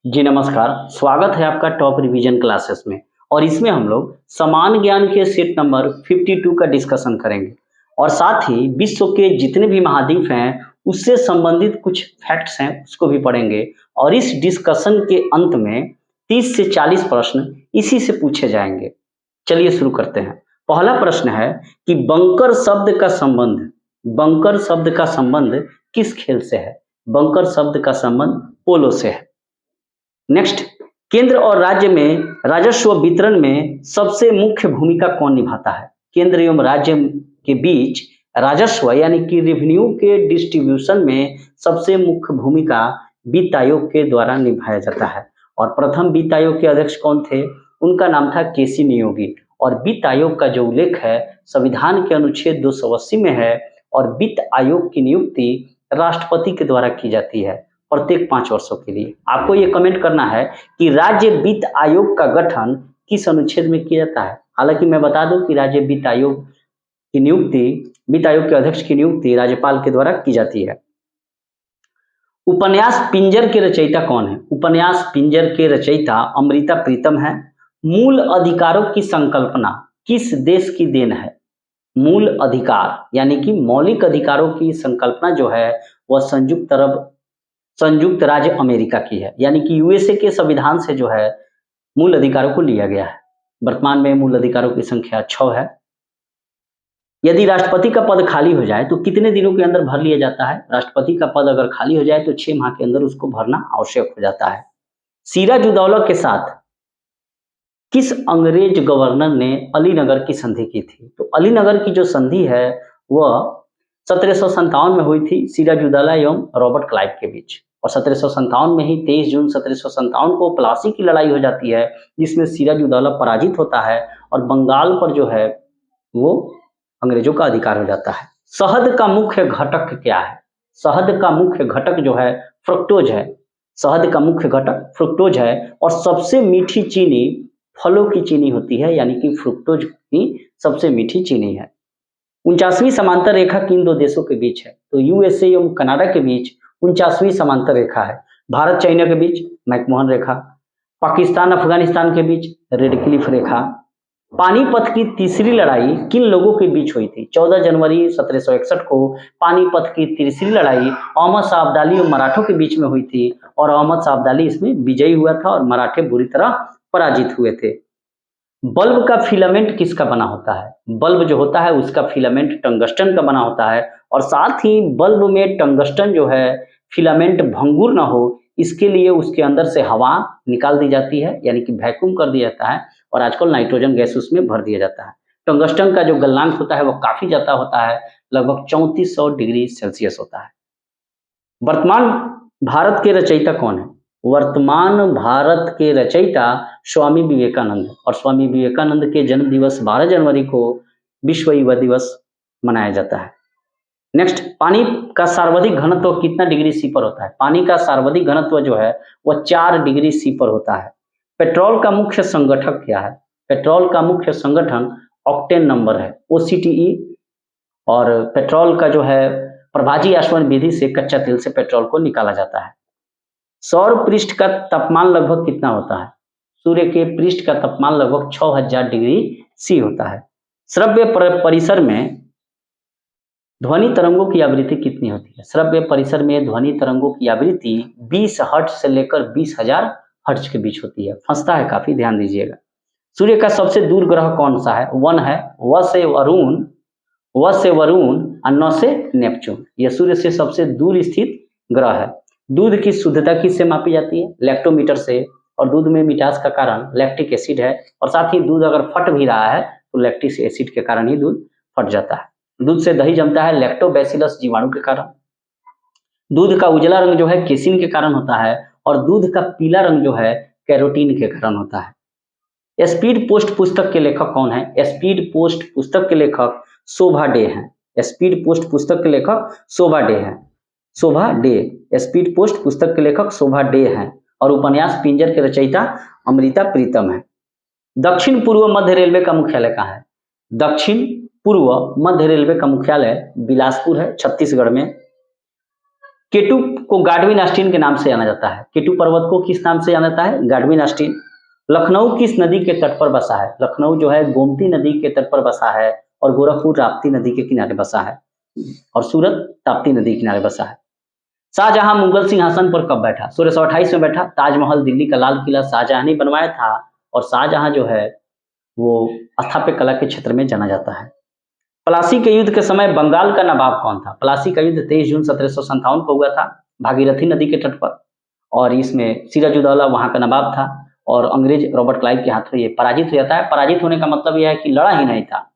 जी नमस्कार, स्वागत है आपका टॉप रिवीजन क्लासेस में। और इसमें हम लोग समान ज्ञान के सेट नंबर 52 का डिस्कशन करेंगे और साथ ही विश्व के जितने भी महाद्वीप हैं उससे संबंधित कुछ फैक्ट्स हैं उसको भी पढ़ेंगे। और इस डिस्कशन के अंत में 30 से 40 प्रश्न इसी से पूछे जाएंगे। चलिए शुरू करते हैं। पहला प्रश्न है कि बंकर शब्द का संबंध किस खेल से है? बंकर शब्द का संबंध पोलो से है। नेक्स्ट, केंद्र और राज्य में राजस्व वितरण में सबसे मुख्य भूमिका कौन निभाता है? केंद्र एवं राज्य के बीच राजस्व यानी कि रेवेन्यू के डिस्ट्रीब्यूशन में सबसे मुख्य भूमिका वित्त आयोग के द्वारा निभाया जाता है। और प्रथम वित्त आयोग के अध्यक्ष कौन थे? उनका नाम था केसी नियोगी। और वित्त आयोग का जो उल्लेख है संविधान के अनुच्छेद 280 में है। और वित्त आयोग की नियुक्ति राष्ट्रपति के द्वारा की जाती है प्रत्येक 5 वर्षों के लिए। आपको ये कमेंट करना है कि राज्य वित्त आयोग का गठन किस अनुच्छेद में किया जाता है। हालांकि मैं बता दूं कि राज्य वित्त आयोग के अध्यक्ष की नियुक्ति राज्यपाल के द्वारा की जाती है। उपन्यास पिंजर के रचयिता कौन है? उपन्यास पिंजर के रचयिता अमृता प्रीतम है। मूल अधिकारों की संकल्पना किस देश की देन है? मूल अधिकार यानी कि मौलिक अधिकारों की संकल्पना जो है वह संयुक्त राज्य अमेरिका की है, यानी कि यूएसए के संविधान से जो है मूल अधिकारों को लिया गया है। वर्तमान में मूल अधिकारों की संख्या 6 है। यदि राष्ट्रपति का पद खाली हो जाए तो कितने दिनों के अंदर भर लिया जाता है? राष्ट्रपति का पद अगर खाली हो जाए तो 6 माह के अंदर उसको भरना आवश्यक हो जाता है। सिराजुद्दौला के साथ किस अंग्रेज गवर्नर ने अलीनगर की संधि की थी? तो अलीनगर की जो संधि है वह 1757 में हुई थी सिराजुद्दौला एवं रॉबर्ट क्लाइव के बीच। और 1757 में ही 23 जून 1757 को प्लासी की लड़ाई हो जाती है जिसमें सिराजुद्दौला पराजित होता है और बंगाल पर जो है वो अंग्रेजों का अधिकार हो जाता है। शहद का मुख्य घटक क्या है? शहद का मुख्य घटक जो है फ्रुक्टोज है। शहद का मुख्य घटक फ्रुक्टोज है। और सबसे मीठी चीनी फलों की चीनी होती है, यानी कि फ्रुक्टोज की सबसे मीठी चीनी है। 49वीं समांतर रेखा किन दो देशों के बीच है? तो यूएसए एवं कनाडा के बीच 49वीं समांतर रेखा है। भारत चाइना के बीच मैकमोहन रेखा। पाकिस्तान अफगानिस्तान के बीच रेड क्लिफ रेखा। पानीपत की तीसरी लड़ाई किन लोगों के बीच हुई थी? 14 जनवरी 1761 को पानीपत की तीसरी लड़ाई अहमद शाह अब्दाली और मराठों के बीच में हुई थी। और अहमद शाह अब्दाली इसमें विजयी हुआ था और मराठे बुरी तरह पराजित हुए थे। बल्ब का फिलामेंट किसका बना होता है? बल्ब जो होता है उसका फिलामेंट टंगस्टन का बना होता है। और साथ ही बल्ब में टंगस्टन जो है फिलामेंट भंगुर ना हो इसके लिए उसके अंदर से हवा निकाल दी जाती है, यानी कि वैक्यूम कर दिया जाता है। और आजकल नाइट्रोजन गैस उसमें भर दिया जाता है। टंगस्टन का जो गलनांक होता है वो काफी ज्यादा होता है, लगभग 3400 डिग्री सेल्सियस होता है। वर्तमान भारत के रचयिता कौन है? वर्तमान भारत के रचयिता स्वामी विवेकानंद। और स्वामी विवेकानंद के जन्म दिवस 12 जनवरी को विश्व युवा दिवस मनाया जाता है। नेक्स्ट, पानी का सर्वाधिक घनत्व कितना डिग्री सी पर होता है? पानी का सर्वाधिक घनत्व जो है वह 4 डिग्री सी पर होता है। पेट्रोल का मुख्य संगठक क्या है? पेट्रोल का मुख्य संगठन ऑक्टेन नंबर है, OCTE। और पेट्रोल का जो है प्रभाजी आसवन विधि से कच्चा तेल से पेट्रोल को निकाला जाता है। सौर पृष्ठ का तापमान लगभग कितना होता है? सूर्य के पृष्ठ का तापमान लगभग 6000 डिग्री सी होता है। श्रव्य परिसर में ध्वनि तरंगों की आवृत्ति कितनी होती है? श्रव्य परिसर में ध्वनि तरंगों की आवृत्ति 20 हर्ट्ज से लेकर 20,000 हर्ट्ज के बीच होती है। फंसता है काफी, ध्यान दीजिएगा। सूर्य का सबसे दूर ग्रह कौन सा है? वन है। व से वरुण और न से नेपच्यून। यह सूर्य से सबसे दूर स्थित ग्रह है। दूध की शुद्धता किससे मापी जाती है? लैक्टोमीटर से। और दूध में मिठास का कारण लैक्टिक एसिड है। और साथ ही दूध अगर फट भी रहा है तो लैक्टिक एसिड के कारण ही दूध फट जाता है। दूध से दही जमता है लैक्टोबैसिलस जीवाणु के कारण। दूध का उजला रंग जो है केसिन के कारण होता है। और दूध का पीला रंग जो है कैरोटीन के कारण होता है। स्पीड पोस्ट पुस्तक के लेखक कौन है? स्पीड पोस्ट पुस्तक के लेखक शोभा डे हैं। स्पीड पोस्ट पुस्तक के लेखक शोभा डे हैं। शोभा डे स्पीड पोस्ट पुस्तक के लेखक शोभा डे हैं। और उपन्यास पिंजर के रचयिता अमृता प्रीतम है। दक्षिण पूर्व मध्य रेलवे का मुख्यालय कहाँ है? दक्षिण पूर्व मध्य रेलवे का मुख्यालय बिलासपुर है, छत्तीसगढ़ में। केटू को गाडविन ऑस्टिन के नाम से जाना जाता है। केटू पर्वत को किस नाम से जाना जाता है? गाडविन ऑस्टिन। लखनऊ किस नदी के तट पर बसा है? लखनऊ जो है गोमती नदी के तट पर बसा है और गोरखपुर राप्ती नदी के किनारे बसा है और सूरत ताप्ती नदी के किनारे बसा है। शाहजहां मुगल सिंहासन पर कब बैठा? 1628 में बैठा। ताजमहल दिल्ली का लाल किला शाहजहां ने बनवाया था और शाहजहां जो है वो स्थापत्य कला के क्षेत्र में जाना जाता है। प्लासी के युद्ध के समय बंगाल का नवाब कौन था? प्लासी का युद्ध 23 जून 1757 को हुआ था भागीरथी नदी के तट पर और इसमें सिराजुद्दौला वहां का नवाब था और अंग्रेज रॉबर्ट क्लाइव के हाथों ये पराजित हो जाता है। पराजित होने का मतलब यह है कि लड़ा ही नहीं था।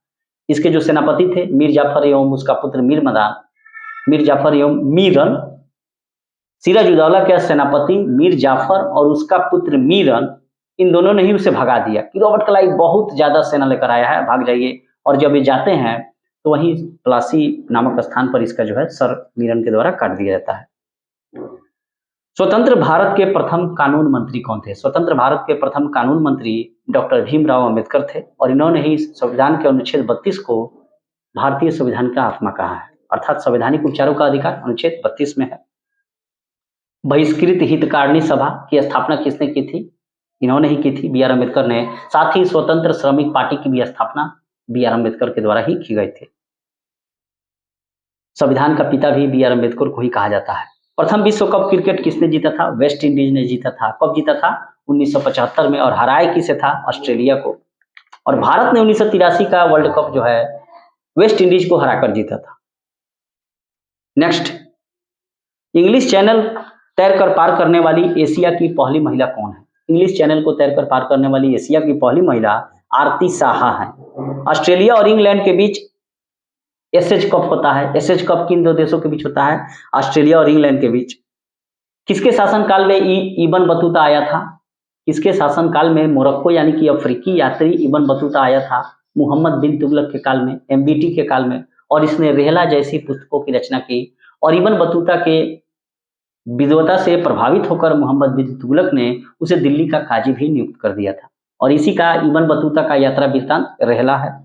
इसके जो सेनापति थे मीर जाफर एवं उसका पुत्र मीर जाफर एवं मीरन, सिराजुद्दौला के सेनापति मीर जाफर और उसका पुत्र मीरन, इन दोनों ने ही उसे भगा दिया कि रॉबर्ट क्लाइव बहुत ज्यादा सेना लेकर आया है, भाग जाइए। और जब ये जाते हैं तो वहीं प्लासी नामक स्थान पर इसका जो है सर मीरन के द्वारा काट दिया जाता है। स्वतंत्र भारत के प्रथम कानून मंत्री कौन थे? स्वतंत्र भारत के प्रथम कानून मंत्री डॉक्टर भीमराव अंबेडकर थे और इन्होंने ही संविधान के अनुच्छेद 32 को भारतीय संविधान का आत्मा कहा है, अर्थात संवैधानिक उपचारों का अधिकार अनुच्छेद 32 में है। बहिष्कृत हितकारिणी सभा की स्थापना किसने की थी? इन्होंने ही की थी, बी आर अम्बेडकर ने। साथ ही स्वतंत्र श्रमिक पार्टी की भी स्थापना बी आर अम्बेडकर के द्वारा ही की गई थी। संविधान का पिता भी बी आर अम्बेडकर को ही कहा जाता है। प्रथम विश्व कप क्रिकेट किसने जीता था? वेस्ट इंडीज ने जीता था। कब जीता था? 1975 में। और हराया किसे था? ऑस्ट्रेलिया को। और भारत ने 1983 का वर्ल्ड कप जो है वेस्ट इंडीज को हराकर जीता था। नेक्स्ट, इंग्लिश चैनल तैरकर पार करने वाली एशिया की पहली महिला कौन है? इंग्लिश चैनल को तैरकर पार करने वाली एशिया की पहली महिला आरती साहा है। ऑस्ट्रेलिया और इंग्लैंड के बीच एशेज कप होता है। एशेज कप किन दो देशों के बीच होता है? ऑस्ट्रेलिया और इंग्लैंड के बीच। किसके शासनकाल में इबन बतूता आया था? किसके शासनकाल में मोरक्को यानी कि अफ्रीकी यात्री इबन बतूता आया था? मोहम्मद बिन तुगलक के काल में, एमबीटी के काल में। और इसने रेहला जैसी पुस्तकों की रचना की और इबन बतूता के विद्वता से प्रभावित होकर मोहम्मद बिन तुगलक ने उसे दिल्ली का काजी भी नियुक्त कर दिया था और इसी का इबन बतूता का यात्रा वृत्तांत रेहला है।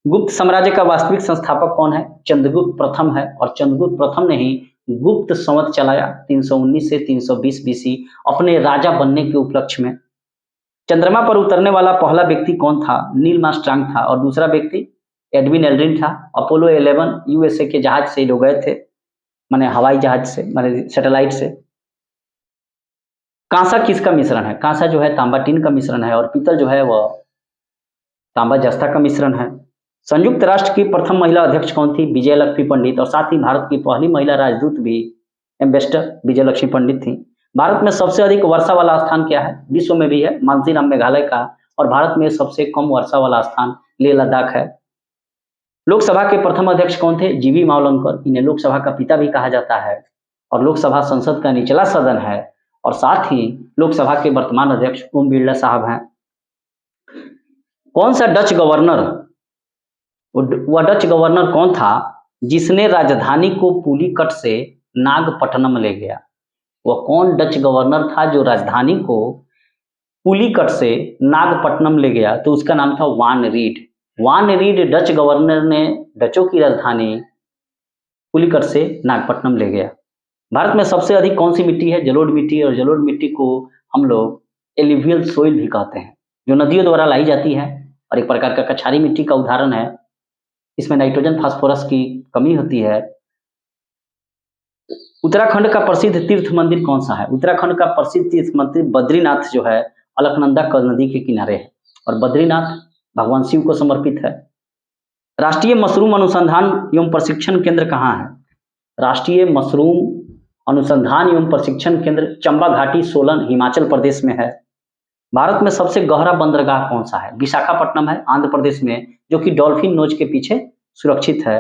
गुप्त साम्राज्य का वास्तविक संस्थापक कौन है? चंद्रगुप्त प्रथम है और चंद्रगुप्त प्रथम ने ही गुप्त संवत चलाया 319 से 320 बीसी अपने राजा बनने के उपलक्ष्य में। चंद्रमा पर उतरने वाला पहला व्यक्ति कौन था? नील आर्मस्ट्रांग था और दूसरा व्यक्ति एडविन एल्ड्रिन था। अपोलो 11 यूएसए के जहाज से लोग गए थे, माने हवाई जहाज से, माने सैटेलाइट से। कांसा किसका मिश्रण है? कांसा जो है तांबा टीन का मिश्रण है और पीतल जो है वह तांबा जस्ता का मिश्रण है। संयुक्त राष्ट्र की प्रथम महिला अध्यक्ष कौन थी? विजयलक्ष्मी पंडित। और साथ ही भारत की पहली महिला राजदूत भी एम्बेसडर विजयलक्ष्मी पंडित थी। भारत में सबसे अधिक वर्षा वाला स्थान क्या है? विश्व में भी है मानसीराम मेघालय का और भारत में सबसे कम वर्षा वाला स्थान लेह लद्दाख है। लोकसभा के प्रथम अध्यक्ष कौन थे? जीवी मावलंकर। इन्हें लोकसभा का पिता भी कहा जाता है और लोकसभा संसद का निचला सदन है और साथ ही लोकसभा के वर्तमान अध्यक्ष ओम बिरला साहब हैं। कौन सा डच गवर्नर, वह डच गवर्नर कौन था जिसने राजधानी को पुलिकट से नागपट्टनम ले गया? वह कौन डच गवर्नर था जो राजधानी को पुलिकट से नागपट्टनम ले गया? तो उसका नाम था वान रीड। वान रीड डच गवर्नर ने डचों की राजधानी पुलिकट से नागपट्टनम ले गया। भारत में सबसे अधिक कौन सी मिट्टी है? जलोढ़ मिट्टी। और जलोढ़ मिट्टी को हम लोग एलिवियल सोइल भी कहते हैं, जो नदियों द्वारा लाई जाती है और एक प्रकार का कछारी मिट्टी का उदाहरण है। इसमें नाइट्रोजन फास्फोरस की कमी होती है। उत्तराखंड का प्रसिद्ध तीर्थ मंदिर कौन सा है? उत्तराखंड का प्रसिद्ध तीर्थ मंदिर बद्रीनाथ जो है अलकनंदा नदी के किनारे है और बद्रीनाथ भगवान शिव को समर्पित है। राष्ट्रीय मशरूम अनुसंधान एवं प्रशिक्षण केंद्र कहाँ है? राष्ट्रीय मशरूम अनुसंधान एवं प्रशिक्षण केंद्र चंबा घाटी, सोलन, हिमाचल प्रदेश में है। भारत में सबसे गहरा बंदरगाह कौन सा है? विशाखापट्टनम है आंध्र प्रदेश में, जो कि डॉल्फिन नोच के पीछे सुरक्षित है।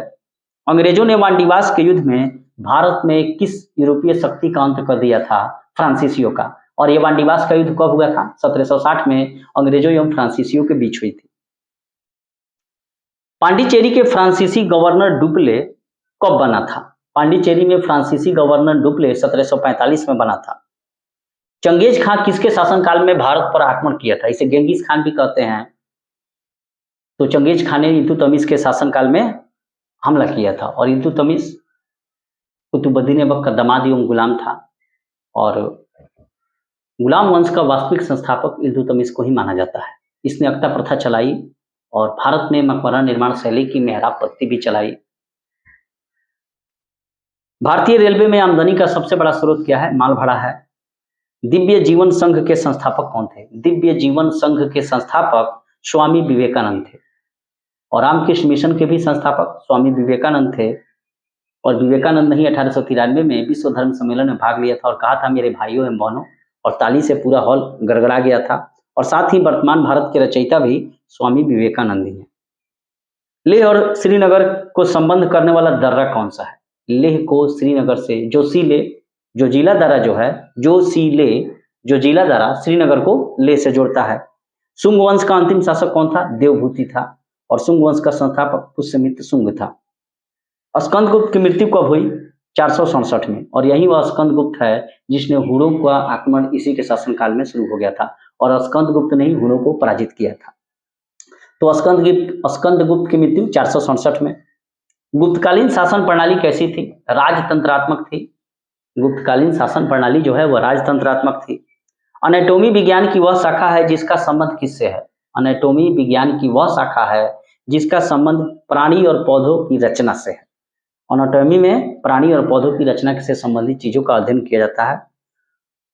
अंग्रेजों ने वांडीवास के युद्ध में भारत में किस यूरोपीय शक्ति का अंत कर दिया था? फ्रांसीसियों का। और यह वांडीवास का युद्ध कब हुआ था? 1760 में अंग्रेजों एवं फ्रांसीसियों के बीच हुई थी। पांडिचेरी के फ्रांसीसी गवर्नर डुप्ले कब बना था? पांडिचेरी में फ्रांसीसी गवर्नर डुप्ले 1745 में बना था। चंगेज खान किसके शासनकाल में भारत पर आक्रमण किया था? इसे गेंगिस खान भी कहते हैं। तो चंगेज खान ने इल्तुतमिश के शासनकाल में हमला किया था और इल्तुतमिश कुतुबुद्दीन ऐबक का दामाद एवं गुलाम था और गुलाम वंश का वास्तविक संस्थापक इल्तुतमिश को ही माना जाता है। इसने अक्ता प्रथा चलाई और भारत में मकबरा निर्माण शैली की मेहराब पत्ती भी चलाई। भारतीय रेलवे में आमदनी का सबसे बड़ा स्रोत क्या है? माल भाड़ा है। दिव्य जीवन संघ के संस्थापक कौन थे? दिव्य जीवन संघ के संस्थापक स्वामी विवेकानंद थे और रामकृष्ण मिशन के भी संस्थापक स्वामी विवेकानंद थे। और विवेकानंद ने ही 1893 में विश्व धर्म सम्मेलन में भाग लिया था और कहा था मेरे भाइयों एवं बहनों, और ताली से पूरा हॉल गड़गड़ा गया था। और साथ ही वर्तमान भारत के रचयिता भी स्वामी विवेकानंद ही हैं। लेह और श्रीनगर को संबंध करने वाला दर्रा कौन सा है? लेह को श्रीनगर से जोशीले जो जिला दर्रा जो है, जोशीले जो जिला दर्रा श्रीनगर को लेह से जोड़ता है। शुंग वंश का अंतिम शासक कौन था? देवभूति था और शुंग वंश का संस्थापक पुष्यमित्र शुंग था। स्कंदगुप्त की मृत्यु कब हुई? 467 में, और यही वह स्कंदगुप्त है जिसने हुणों का आक्रमण इसी के शासनकाल में शुरू हो गया था और स्कंदगुप्त ने ही हुणों को पराजित किया था। तो स्कंदगुप्त की मृत्यु 467 में। गुप्तकालीन शासन प्रणाली कैसी थी? राजतंत्रात्मक थी। गुप्तकालीन शासन प्रणाली जो है वह राजतंत्रात्मक थी। एनाटॉमी विज्ञान की वह शाखा है जिसका संबंध किससे है? एनाटॉमी विज्ञान की वह शाखा है जिसका संबंध प्राणी और पौधों की रचना से है। एनाटॉमी में प्राणी और पौधों की रचना से संबंधित चीजों का अध्ययन किया जाता है।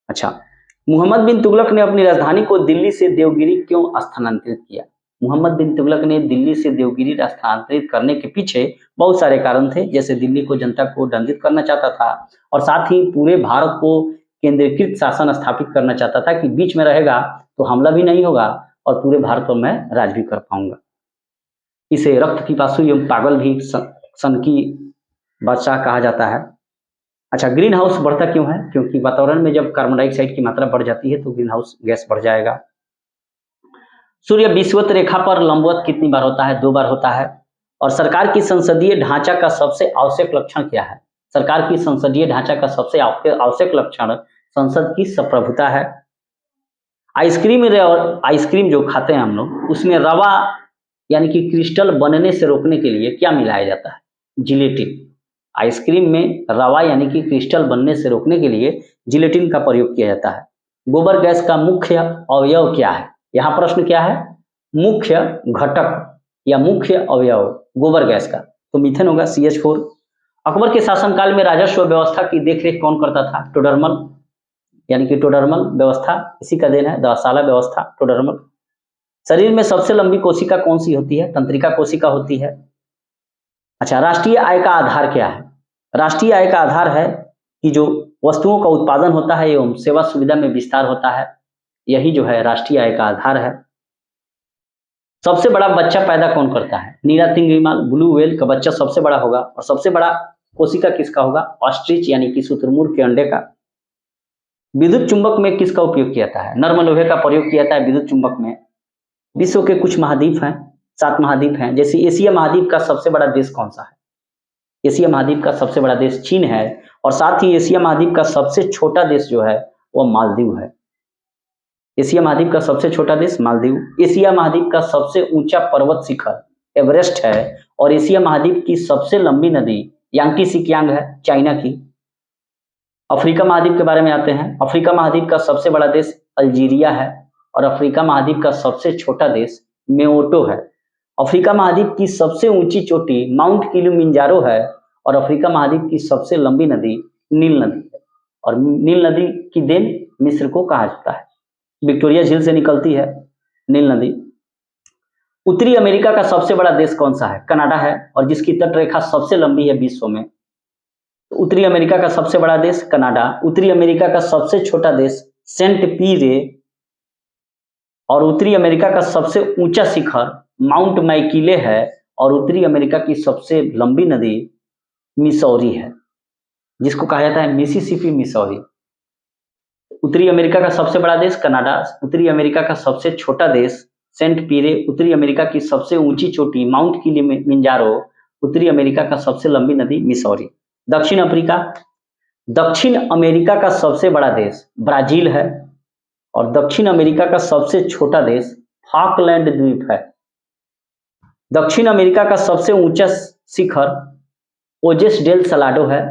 अच्छा, मुहम्मद बिन तुगलक ने अपनी राजधानी को दिल्ली से देवगिरी क्यों स्थानांतरित किया? मुहम्मद बिन तुगलक ने दिल्ली से देवगिरी स्थानांतरित करने के पीछे बहुत सारे कारण थे। जैसे दिल्ली को जनता को दंडित करना चाहता था और साथ ही पूरे भारत को केंद्रीकृत शासन स्थापित करना चाहता था कि बीच में रहेगा तो हमला भी नहीं होगा और पूरे भारत पर मैं राज भी कर पाऊंगा। इसे रक्त पिपासु एवं पागल भी सन की बादशाह कहा जाता है। अच्छा, ग्रीन हाउस बढ़ता क्यों है? क्योंकि वातावरण में जब कार्बन डाइऑक्साइड की मात्रा बढ़ जाती है तो ग्रीन हाउस गैस बढ़ जाएगा। सूर्य विषुवत रेखा पर लंबवत कितनी बार होता है? 2 बार होता है। और सरकार की संसदीय ढांचा का सबसे आवश्यक लक्षण क्या है? सरकार की संसदीय ढांचा का सबसे आवश्यक लक्षण संसद की संप्रभुता है। आइसक्रीम जो खाते हैं हम लोग, उसमें रवा यानी कि क्रिस्टल बनने से रोकने के लिए क्या मिलाया जाता है? जिलेटिन। आइसक्रीम में रवा यानी कि क्रिस्टल बनने से रोकने के लिए जिलेटिन का प्रयोग किया जाता है। गोबर गैस का मुख्य अवयव क्या है? यहाँ प्रश्न क्या है? मुख्य घटक या मुख्य अवयव गोबर गैस का, तो मीथेन होगा, CH4। अकबर के शासनकाल में राजस्व व्यवस्था की देखरेख कौन करता था? टोडरमल, यानी कि टोडरमल व्यवस्था इसी का देन है, दशाला व्यवस्था, टोडरमल। शरीर में सबसे लंबी कोशिका कौन सी होती है? तंत्रिका कोशिका होती है। अच्छा, राष्ट्रीय आय का आधार क्या है? राष्ट्रीय आय का आधार है कि जो वस्तुओं का उत्पादन होता है एवं सेवा सुविधा में विस्तार होता है, यही जो है राष्ट्रीय आय का आधार है। सबसे बड़ा बच्चा पैदा कौन करता है? नीला तिंगीमाल, ब्लू व्हेल का बच्चा सबसे बड़ा होगा। और सबसे बड़ा कोशिका किसका होगा? ऑस्ट्रिच यानी कि शुतुरमुर्ग के अंडे का। विद्युत चुंबक में किसका उपयोग किया जाता है? नर्म लोहे का प्रयोग किया जाता है विद्युत चुंबक में। विश्व के कुछ महाद्वीप हैं, 7 महाद्वीप हैं। जैसे एशिया महाद्वीप का सबसे बड़ा देश कौन सा है? एशिया महाद्वीप का सबसे बड़ा देश चीन है और साथ ही एशिया महाद्वीप का सबसे छोटा देश जो है वह मालदीव है। एशिया महाद्वीप का सबसे छोटा देश मालदीव। एशिया महाद्वीप का सबसे ऊंचा पर्वत शिखर एवरेस्ट है और एशिया महाद्वीप की सबसे लंबी नदी यांगटी सिकियांग है, चाइना की। अफ्रीका महाद्वीप के बारे में आते हैं। अफ्रीका महाद्वीप का सबसे बड़ा देश अल्जीरिया है और अफ्रीका महाद्वीप का सबसे छोटा देश मेओटो है। अफ्रीका महाद्वीप की सबसे ऊंची चोटी माउंट किलिमंजारो है और अफ्रीका महाद्वीप की सबसे लंबी नदी नील नदी है और नील नदी की देन मिस्र को कहा जाता है। विक्टोरिया झील से निकलती है नील नदी। उत्तरी अमेरिका का सबसे बड़ा देश कौन सा है? कनाडा है और जिसकी तटरेखा सबसे लंबी है विश्व में। तो उत्तरी अमेरिका का सबसे बड़ा देश कनाडा। उत्तरी अमेरिका का सबसे छोटा देश सेंट पीरे और उत्तरी अमेरिका का सबसे ऊंचा शिखर माउंट मैकिले है और उत्तरी अमेरिका की सबसे लंबी नदी मिसौरी है, जिसको कहा जाता है मिसिसिपी मिसौरी। उत्तरी अमेरिका का सबसे बड़ा देश कनाडा। उत्तरी अमेरिका का सबसे छोटा देश सेंट पीरे। उत्तरी अमेरिका की सबसे ऊंची चोटी माउंट किलिमंजारो। उत्तरी अमेरिका का सबसे लंबी नदी मिसौरी। दक्षिण अमेरिका का सबसे बड़ा देश ब्राजील है और दक्षिण अमेरिका का सबसे छोटा देश फॉकलैंड द्वीप है। दक्षिण अमेरिका का सबसे ऊंचा शिखर ओजेस डेल सलाडो है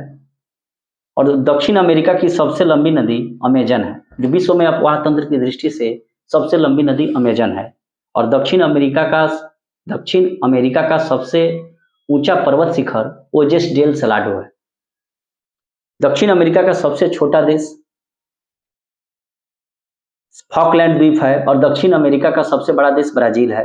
और दक्षिण अमेरिका की सबसे लंबी नदी अमेजन है। जो विश्व में अपवाह तंत्र की दृष्टि से सबसे लंबी नदी अमेजन है। और दक्षिण अमेरिका का सबसे ऊंचा पर्वत शिखर ओजेस डेल सलाडो है। दक्षिण अमेरिका का सबसे छोटा देश फॉकलैंड द्वीप है और दक्षिण अमेरिका का सबसे बड़ा देश ब्राजील है।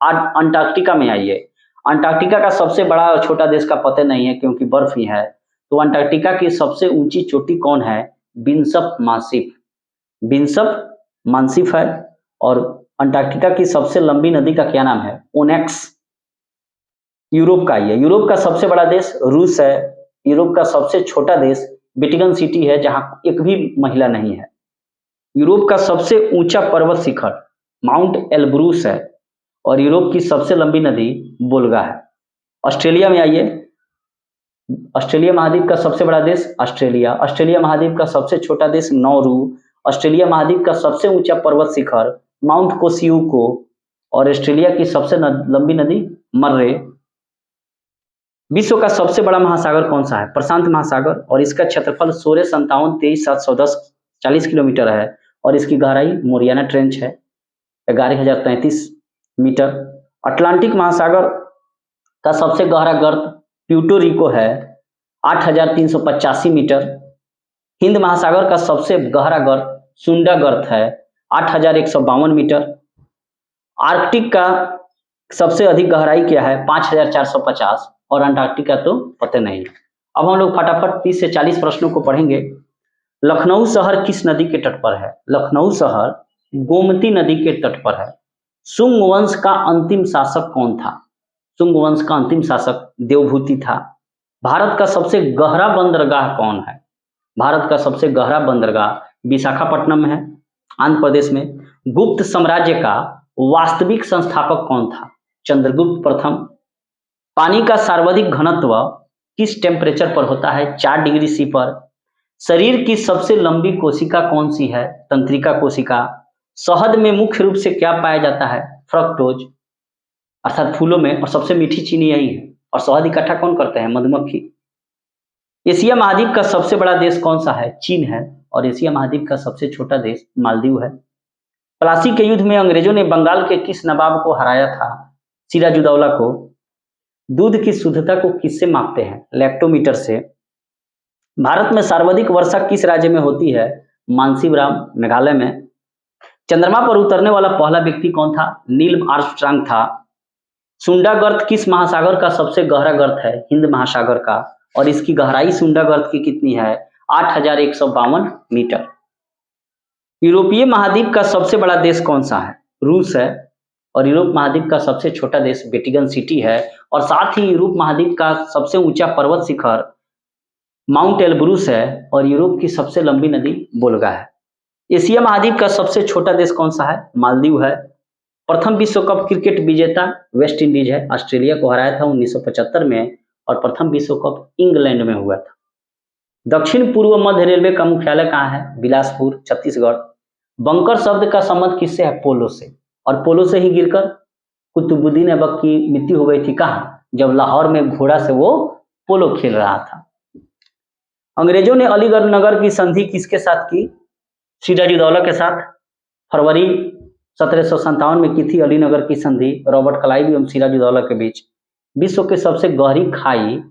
अंटार्कटिका में आइए। अंटार्कटिका का सबसे बड़ा और छोटा देश का पता नहीं है क्योंकि बर्फ ही है। तो अंटार्कटिका की सबसे ऊंची चोटी कौन है? बिशप मासिफ है। और अंटार्कटिका की सबसे लंबी नदी का क्या नाम है? ओनेक्स। यूरोप का ही है। यूरोप का सबसे बड़ा देश रूस है। यूरोप का सबसे छोटा देश वेटिकन सिटी है जहां एक भी महिला नहीं है। यूरोप का सबसे ऊंचा पर्वत शिखर माउंट एलब्रूस है और यूरोप की सबसे लंबी नदी वोल्गा है। ऑस्ट्रेलिया में आइए। ऑस्ट्रेलिया महाद्वीप का सबसे बड़ा देश ऑस्ट्रेलिया। ऑस्ट्रेलिया महाद्वीप का सबसे छोटा देश नौरू। ऑस्ट्रेलिया महाद्वीप का सबसे ऊंचा पर्वत शिखर माउंट कोसियुको और ऑस्ट्रेलिया की सबसे लंबी नदी मर्रे। विश्व का सबसे बड़ा महासागर कौन सा है? प्रशांत महासागर और इसका क्षेत्रफल 16572340 किलोमीटर है और इसकी गहराई मोरियाना ट्रेंच है 11,033 मीटर। अटलांटिक महासागर का सबसे गहरा गर्त प्यूर्टो रिको है 8,385 मीटर। हिंद महासागर का सबसे गहरा गर्त सुंडा गर्त है 8,152 मीटर। आर्कटिक का सबसे अधिक गहराई क्या है? 5,450 और अंटार्कटिका तो पता नहीं। अब हम लोग फटाफट 30 से 40 प्रश्नों को पढ़ेंगे। लखनऊ शहर किस नदी के तट पर है? लखनऊ शहर गोमती नदी के तट पर है। शुंग वंश का अंतिम शासक कौन था? शुंग वंश का अंतिम शासक देवभूति था। भारत का सबसे गहरा बंदरगाह कौन है? भारत का सबसे गहरा बंदरगाह विशाखापट्टनम है आंध्र प्रदेश में। गुप्त साम्राज्य का वास्तविक संस्थापक कौन था? चंद्रगुप्त प्रथम। पानी का सर्वाधिक घनत्व किस टेम्परेचर पर होता है? 4 डिग्री सी पर। शरीर की सबसे लंबी कोशिका कौन सी है? तंत्रिका कोशिका। शहद में मुख्य रूप से क्या पाया जाता है? फ्रक्टोज अर्थात फूलों में, और सबसे मीठी चीनी यही है। और शहद इकट्ठा कौन करते हैं? मधुमक्खी। एशिया महाद्वीप का सबसे बड़ा देश कौन सा है? चीन है। और एशिया महाद्वीप का सबसे छोटा देश मालदीव है। प्लासी के युद्ध में अंग्रेजों ने बंगाल के किस नवाब को हराया था? सिराजुद्दौला को। दूध की शुद्धता को किससे मापते हैं? लैक्टोमीटर से। भारत में सर्वाधिक वर्षा किस राज्य में होती है? मानसीवराम मेघालय में। चंद्रमा पर उतरने वाला पहला व्यक्ति कौन था? नील आर्मस्ट्रांग था। सुंडा गर्त किस महासागर का सबसे गहरा गर्त है? हिंद महासागर का। और इसकी गहराई सुंडा गर्त की कितनी है? 8,152 मीटर। यूरोपीय महाद्वीप का सबसे बड़ा देश कौन सा है? रूस है। और यूरोप महाद्वीप का सबसे छोटा देश वेटिकन सिटी है। और साथ ही यूरोप महाद्वीप का सबसे ऊंचा पर्वत शिखर माउंट एलब्रूस है और यूरोप की सबसे लंबी नदी वोल्गा है। एशिया महाद्वीप का सबसे छोटा देश कौन सा है? मालदीव है। प्रथम विश्व कप क्रिकेट विजेता वेस्ट इंडीज है। ऑस्ट्रेलिया को हराया था 1975 में और प्रथम विश्व कप इंग्लैंड में हुआ था। दक्षिण पूर्व मध्य रेलवे का मुख्यालय कहाँ है? बिलासपुर छत्तीसगढ़। बंकर शब्द का संबंध किससे है? पोलो से। और पोलो से ही गिरकर कुतुबुद्दीन ऐबक की मृत्यु हो गई थी। कहाँ? जब लाहौर में घोड़ा से वो पोलो खेल रहा था। अंग्रेजों ने अलीगढ़ नगर की संधि किसके साथ की? सिराजुद्दौला के साथ। फरवरी 1757 में की थी अलीनगर की संधि रॉबर्ट क्लाइव एवं सिराजुद्दौला के बीच। विश्व के सबसे गहरी खाई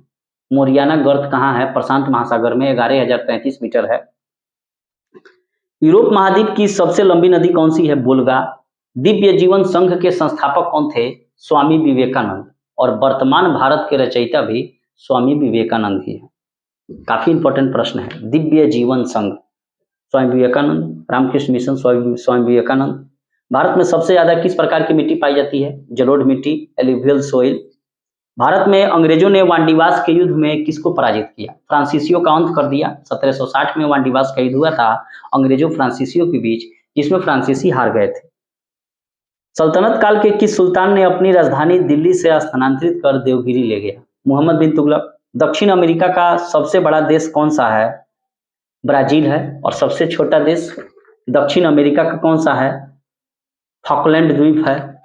मोरियाना गर्त कहाँ है? प्रशांत महासागर में 11,033 मीटर है। यूरोप महाद्वीप की सबसे लंबी नदी कौन सी है? वोल्गा। दिव्य जीवन संघ के संस्थापक कौन थे? स्वामी विवेकानंद। और वर्तमान भारत के रचयिता भी स्वामी विवेकानंद ही है। काफी इंपॉर्टेंट प्रश्न है। दिव्य जीवन संघ स्वामी विवेकानंद। रामकृष्ण मिशन स्वामी विवेकानंद। भारत में सबसे ज्यादा किस प्रकार की मिट्टी पाई जाती है? जलोढ़ मिट्टी, एलुवियल सोइल। भारत में अंग्रेजों ने वांडीवास के युद्ध में किसको पराजित किया? फ्रांसीसियों का अंत कर दिया। 1760 में वांडीवास का युद्ध हुआ था अंग्रेजों फ्रांसीसियों के बीच, जिसमें फ्रांसीसी हार गए थे। सल्तनत काल के किस सुल्तान ने अपनी राजधानी दिल्ली से स्थानांतरित कर देवगिरी ले गया? मोहम्मद बिन तुगलक। दक्षिण अमेरिका का सबसे बड़ा देश कौन सा है? ब्राजील है। और सबसे छोटा देश दक्षिण अमेरिका का कौन सा है? फॉकलैंड द्वीप है।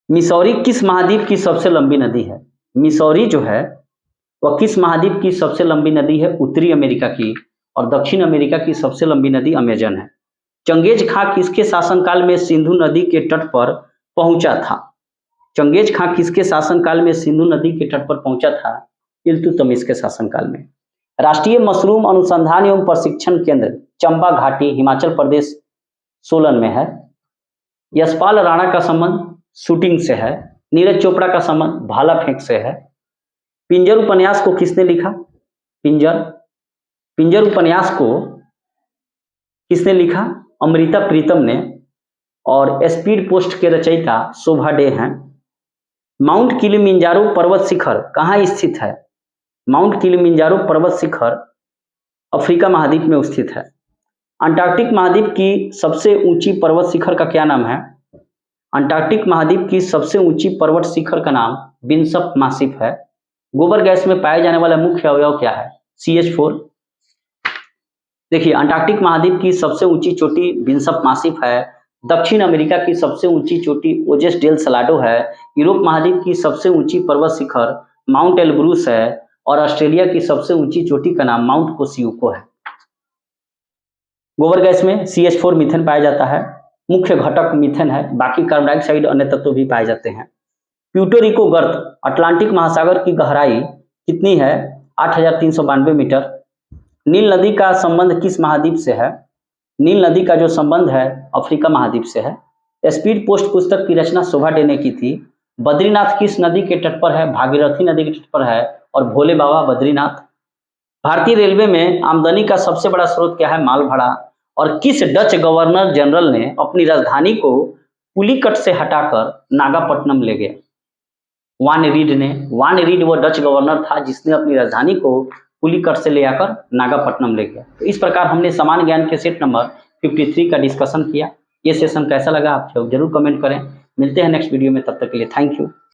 मिसौरी किस महाद्वीप की सबसे लंबी नदी है? मिसौरी जो है वह किस महाद्वीप की सबसे लंबी नदी है? उत्तरी अमेरिका की। और दक्षिण अमेरिका की सबसे लंबी नदी अमेजन है। चंगेज खां किसके शासनकाल में सिंधु नदी के तट पर पहुंचा था? चंगेज खां किसके शासनकाल में सिंधु नदी के तट पर पहुंचा था? इल्तुतमिश के शासनकाल में। राष्ट्रीय मशरूम अनुसंधान एवं प्रशिक्षण केंद्र चंबा घाटी हिमाचल प्रदेश सोलन में है। यशपाल राणा का संबंध शूटिंग से है। नीरज चोपड़ा का संबंध भाला फेंक से है। पिंजर उपन्यास को किसने लिखा? पिंजर उपन्यास को किसने लिखा? अमृता प्रीतम ने। और स्पीड पोस्ट के रचयिता शोभा डे हैं। माउंट किलिमिंजारो पर्वत शिखर कहाँ स्थित है? माउंट किलिमिंजारो पर्वत शिखर अफ्रीका महाद्वीप में स्थित है। अंटार्कटिक महाद्वीप की सबसे ऊंची पर्वत शिखर का क्या नाम है? अंटार्कटिक महाद्वीप की सबसे ऊंची पर्वत शिखर का नाम बिनसप मासिफ है। गोबर गैस में पाए जाने वाला मुख्य अवयव क्या है? CH4। देखिए, अंटार्कटिक महाद्वीप की सबसे ऊंची चोटी बिनसप मासिफ है। दक्षिण अमेरिका की सबसे ऊंची चोटी ओजेस डेल सलाडो है। यूरोप महाद्वीप की सबसे ऊंची पर्वत शिखर माउंट एलब्रूस है। और ऑस्ट्रेलिया की सबसे ऊंची चोटी का नाम माउंट कोसियुको है। गोबर गैस में CH4 मीथेन पाया जाता है। मुख्य घटक मीथेन है, बाकी कार्बन डाइऑक्साइड अन्य तत्व भी पाए जाते हैं। प्यूर्टो रिको गर्त अटलांटिक महासागर की गहराई कितनी है? 8,392 मीटर। नील नदी का संबंध किस महाद्वीप से है? नील नदी का जो संबंध है अफ्रीका महाद्वीप से है। स्पीड पोस्ट पुस्तक की रचना शोभा डे ने की थी। बद्रीनाथ किस नदी के तट पर है? भागीरथी नदी के तट पर है। और भोले बाबा बद्रीनाथ। भारतीय रेलवे में आमदनी का सबसे बड़ा स्रोत क्या है? माल भाड़ा। और किस डच गवर्नर जनरल ने अपनी राजधानी को पुलिकट से हटाकर नागापट्टनम ले गया? वान रीड ने। वान रीड वो डच गवर्नर था जिसने अपनी राजधानी को पुलिकट से ले आकर नागापट्टनम ले गया। तो इस प्रकार हमने सामान्य ज्ञान के सेट नंबर 53 का डिस्कशन किया। ये सेशन कैसा लगा आप जरूर कमेंट करें। मिलते हैं नेक्स्ट वीडियो में, तब तक के लिए थैंक यू।